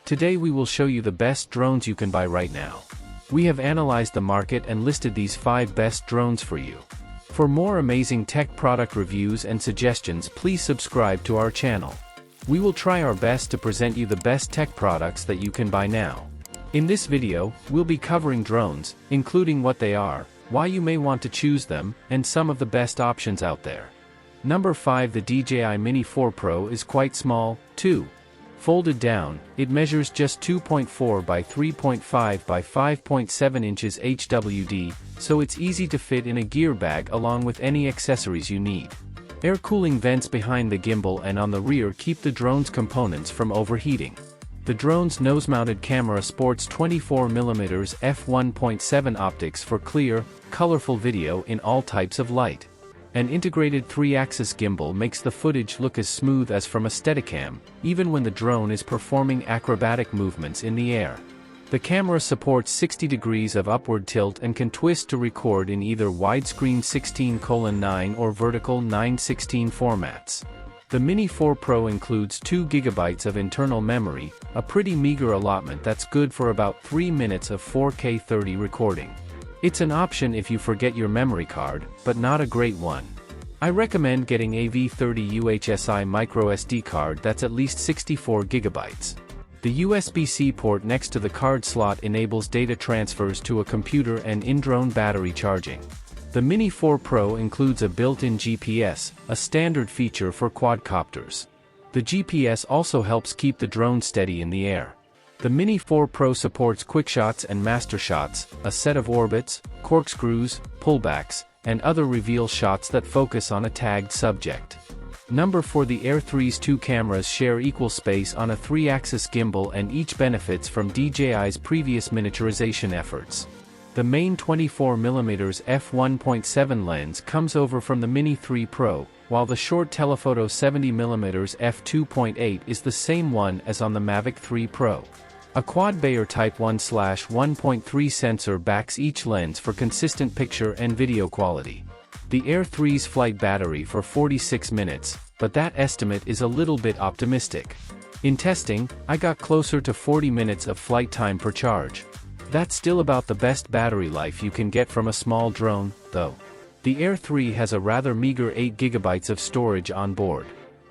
Today we will show you the best drones you can buy right now. We have analyzed the market and listed these 5 best drones for you. For more amazing tech product reviews and suggestions, please subscribe to our channel. We will try our best to present you the best tech products that you can buy now. In this video, we'll be covering drones, including what they are, why you may want to choose them, and some of the best options out there. Number 5. The DJI Mini 4 Pro is quite small, too. Folded down, it measures just 2.4 by 3.5 by 5.7 inches HWD, so it's easy to fit in a gear bag along with any accessories you need. Air cooling vents behind the gimbal and on the rear keep the drone's components from overheating. The drone's nose-mounted camera sports 24mm f1.7 optics for clear, colorful video in all types of light. An integrated 3-axis gimbal makes the footage look as smooth as from a Steadicam, even when the drone is performing acrobatic movements in the air. The camera supports 60 degrees of upward tilt and can twist to record in either widescreen 16:9 or vertical 9:16 formats. The Mini 4 Pro includes 2 GB of internal memory, a pretty meager allotment that's good for about 3 minutes of 4K 30 recording. It's an option if you forget your memory card, but not a great one. I recommend getting a V30 UHSI microSD card that's at least 64 GB. The USB-C port next to the card slot enables data transfers to a computer and in-drone battery charging. The Mini 4 Pro includes a built-in GPS, a standard feature for quadcopters. The GPS also helps keep the drone steady in the air. The Mini 4 Pro supports quickshots and master shots, a set of orbits, corkscrews, pullbacks, and other reveal shots that focus on a tagged subject. Number 4. The Air 3's 2 cameras share equal space on a 3-axis gimbal and each benefits from DJI's previous miniaturization efforts. The main 24mm f1.7 lens comes over from the Mini 3 Pro, while the short telephoto 70mm f2.8 is the same one as on the Mavic 3 Pro. A quad-Bayer Type 1/1.3 sensor backs each lens for consistent picture and video quality. The Air 3's flight battery for 46 minutes, but that estimate is a little bit optimistic. In testing, I got closer to 40 minutes of flight time per charge. That's still about the best battery life you can get from a small drone, though. The Air 3 has a rather meager 8 GB of storage on board.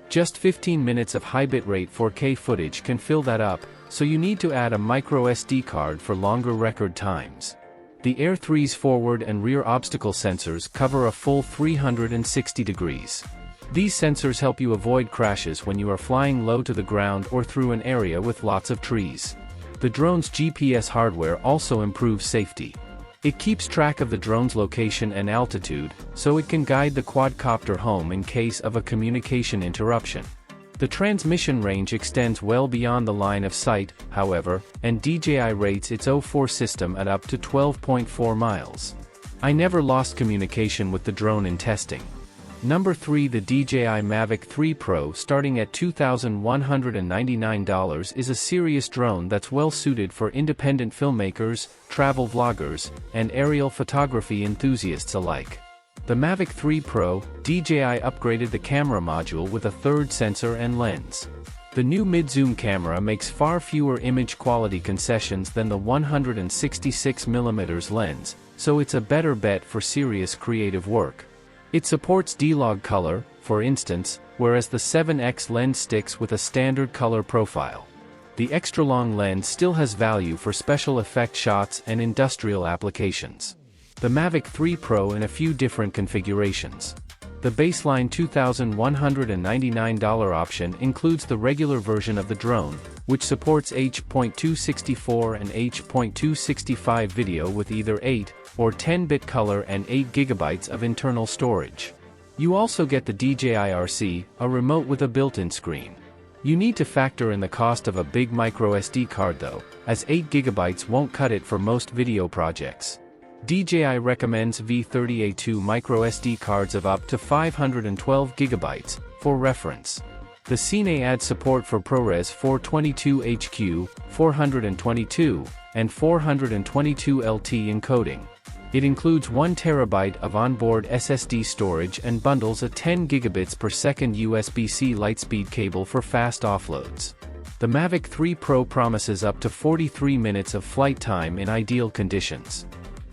Just 15 minutes of high bitrate 4K footage can fill that up, so you need to add a microSD card for longer record times. The Air 3's forward and rear obstacle sensors cover a full 360 degrees. These sensors help you avoid crashes when you are flying low to the ground or through an area with lots of trees. The drone's GPS hardware also improves safety. It keeps track of the drone's location and altitude, so it can guide the quadcopter home in case of a communication interruption. The transmission range extends well beyond the line of sight, however, and DJI rates its O4 system at up to 12.4 miles. I never lost communication with the drone in testing. Number 3. The DJI Mavic 3 Pro, starting at $2,199, is a serious drone that's well suited for independent filmmakers, travel vloggers, and aerial photography enthusiasts alike. The Mavic 3 Pro, DJI upgraded the camera module with a 3rd sensor and lens. The new mid-zoom camera makes far fewer image quality concessions than the 166mm lens, so it's a better bet for serious creative work. It supports D-Log color, for instance, whereas the 7x lens sticks with a standard color profile. The extra-long lens still has value for special effect shots and industrial applications. The Mavic 3 Pro in a few different configurations. The baseline $2,199 option includes the regular version of the drone, which supports H.264 and H.265 video with either 8 or 10-bit color and 8 GB of internal storage. You also get the DJI RC, a remote with a built-in screen. You need to factor in the cost of a big microSD card though, as 8 GB won't cut it for most video projects. DJI recommends V30A2 microSD cards of up to 512 GB, for reference. The Cine adds support for ProRes 422HQ, 422, and 422 LT encoding. It includes 1 TB of onboard SSD storage and bundles a 10 gigabits per second USB-C Lightspeed cable for fast offloads. The Mavic 3 Pro promises up to 43 minutes of flight time in ideal conditions.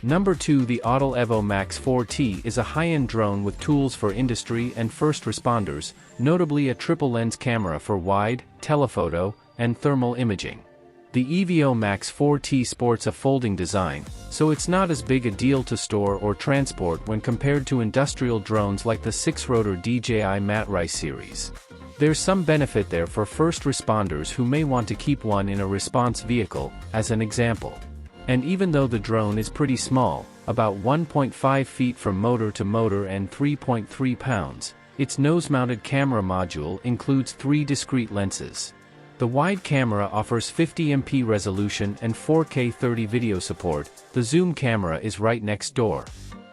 Number 2. The Autel Evo Max 4T is a high-end drone with tools for industry and first responders, notably a triple-lens camera for wide, telephoto, and thermal imaging. The Evo Max 4T sports a folding design, so it's not as big a deal to store or transport when compared to industrial drones like the 6-rotor DJI Mavic series. There's some benefit there for first responders who may want to keep one in a response vehicle, as an example. And even though the drone is pretty small, about 1.5 feet from motor to motor and 3.3 pounds, its nose-mounted camera module includes 3 discrete lenses. The wide camera offers 50MP resolution and 4K 30 video support. The zoom camera is right next door.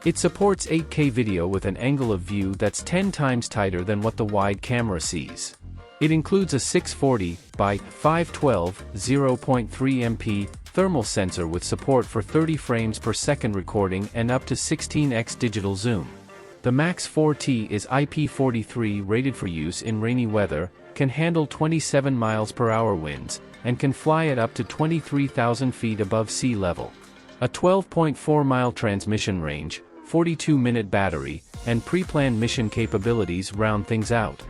It supports 8K video with an angle of view that's 10 times tighter than what the wide camera sees. It includes a 640 by 512 0.3MP thermal sensor with support for 30 frames per second recording and up to 16x digital zoom. The Max 4T is IP43 rated for use in rainy weather, can handle 27 miles per hour winds, and can fly at up to 23,000 feet above sea level. A 12.4-mile transmission range, 42-minute battery, and pre-planned mission capabilities round things out.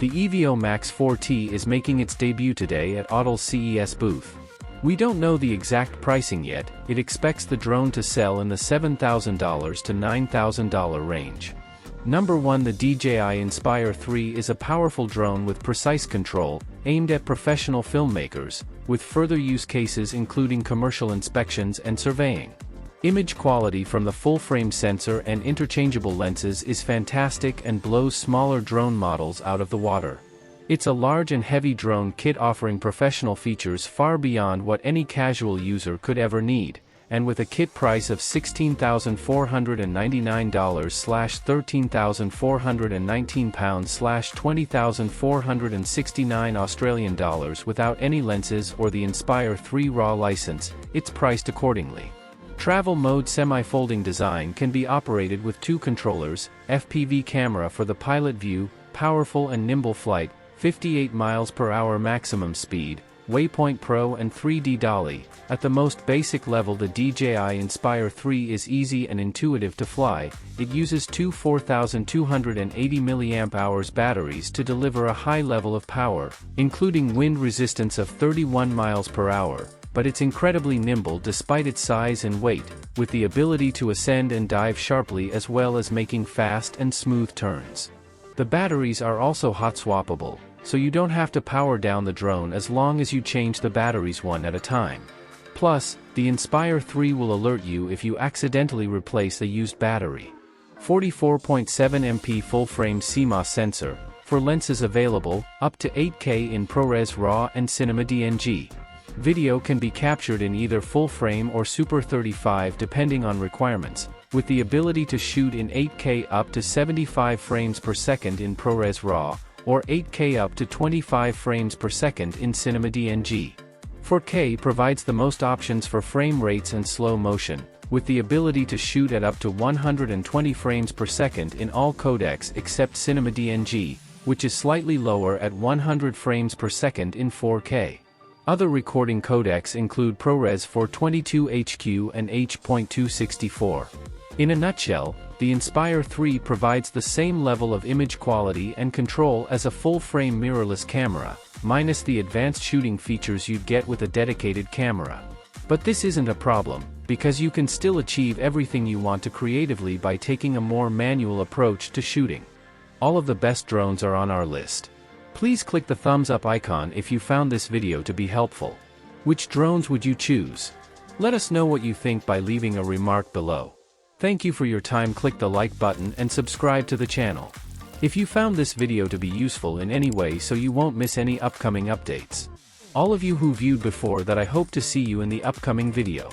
The Evo Max 4T is making its debut today at Autel's CES booth. We don't know the exact pricing yet. It expects the drone to sell in the $7,000 to $9,000 range. Number 1. The DJI Inspire 3 is a powerful drone with precise control, aimed at professional filmmakers, with further use cases including commercial inspections and surveying. Image quality from the full-frame sensor and interchangeable lenses is fantastic and blows smaller drone models out of the water. It's a large and heavy drone kit offering professional features far beyond what any casual user could ever need, and with a kit price of £16,499/£13,419/20,469 Australian dollars without any lenses or the Inspire 3 RAW license, it's priced accordingly. Travel mode semi-folding design can be operated with 2 controllers, FPV camera for the pilot view, powerful and nimble flight, 58 miles per hour maximum speed, Waypoint Pro and 3D dolly. At the most basic level, the DJI Inspire 3 is easy and intuitive to fly. It uses two 4280 mAh batteries to deliver a high level of power, including wind resistance of 31 miles per hour. But it's incredibly nimble despite its size and weight, with the ability to ascend and dive sharply as well as making fast and smooth turns. The batteries are also hot swappable, so you don't have to power down the drone as long as you change the batteries one at a time. Plus, the Inspire 3 will alert you if you accidentally replace a used battery. 44.7MP full-frame CMOS sensor, for lenses available, up to 8K in ProRes RAW and Cinema DNG. Video can be captured in either full frame or Super 35 depending on requirements, with the ability to shoot in 8K up to 75 frames per second in ProRes RAW, or 8K up to 25 frames per second in Cinema DNG. 4K provides the most options for frame rates and slow motion, with the ability to shoot at up to 120 frames per second in all codecs except Cinema DNG, which is slightly lower at 100 frames per second in 4K. Other recording codecs include ProRes 422HQ and H.264. In a nutshell, the Inspire 3 provides the same level of image quality and control as a full-frame mirrorless camera, minus the advanced shooting features you'd get with a dedicated camera. But this isn't a problem, because you can still achieve everything you want to creatively by taking a more manual approach to shooting. All of the best drones are on our list. Please click the thumbs up icon if you found this video to be helpful. Which drones would you choose? Let us know what you think by leaving a remark below. Thank you for your time. Click the like button and subscribe to the channel. If you found this video to be useful in any way so you won't miss any upcoming updates. All of you who viewed before that, I hope to see you in the upcoming video.